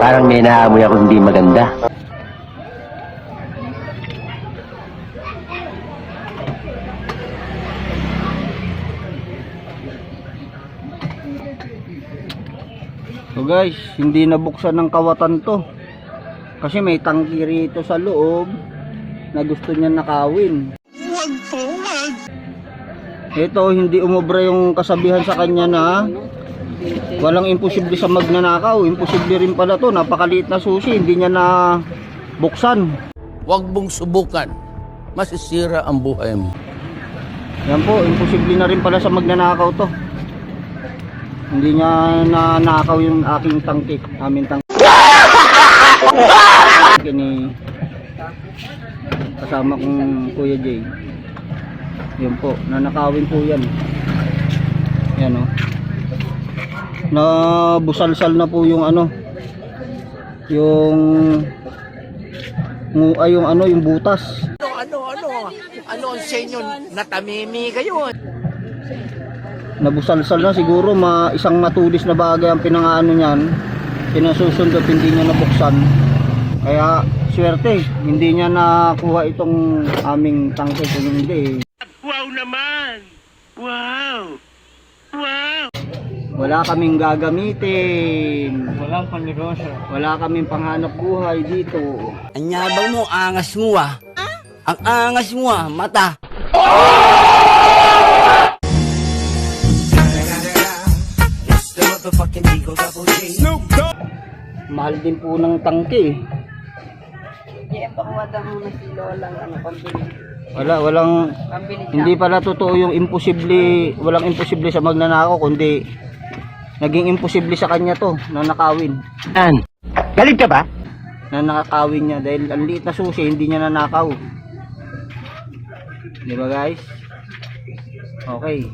Parang may naamoy ako hindi maganda. So guys, hindi nabuksan ng kawatan to. Kasi may tangki rito sa loob na gusto niya nakawin. Wag po, wag! Ito, hindi umubra yung kasabihan sa kanya na walang imposible sa magnanakaw. Imposible rin pala to. Napakaliit na susi, hindi niya na buksan. Huwag mong subukan. Masisira ang buhay mo. Yan po, imposible na rin pala sa magnanakaw to. Hindi niya nanakaw yung aking tangki, aming tangki. Kini kasama kong Kuya Jay. Yun po, nanakawin po yan. Yan o. Nabusalsal na po yung ano, yung yung butas. Ano ang senyo? Natamimi kayo. Nabusalsal na siguro, isang matulis na bagay ang pinangaano niyan. Pinasusunod, hindi niya nabuksan. Kaya swerte, hindi niya nakuha itong aming tangke kung hindi. Wow naman! Wow! Wow! Wala kaming gagamitin. Walang panegosyo. Wala kaming panghanap buhay dito. Anyabang mo, angas mo ah. Ang angas mo ah, mata. Mahal din po ng tangke. Walang hindi pala totoo yung imposible, walang imposible sa magnanakaw, kundi naging imposible sa kanya to, na nakawin. Galit ka ba? Na nakakawin niya dahil ang liit na susi, hindi niya nanakaw. Di ba guys? Okay.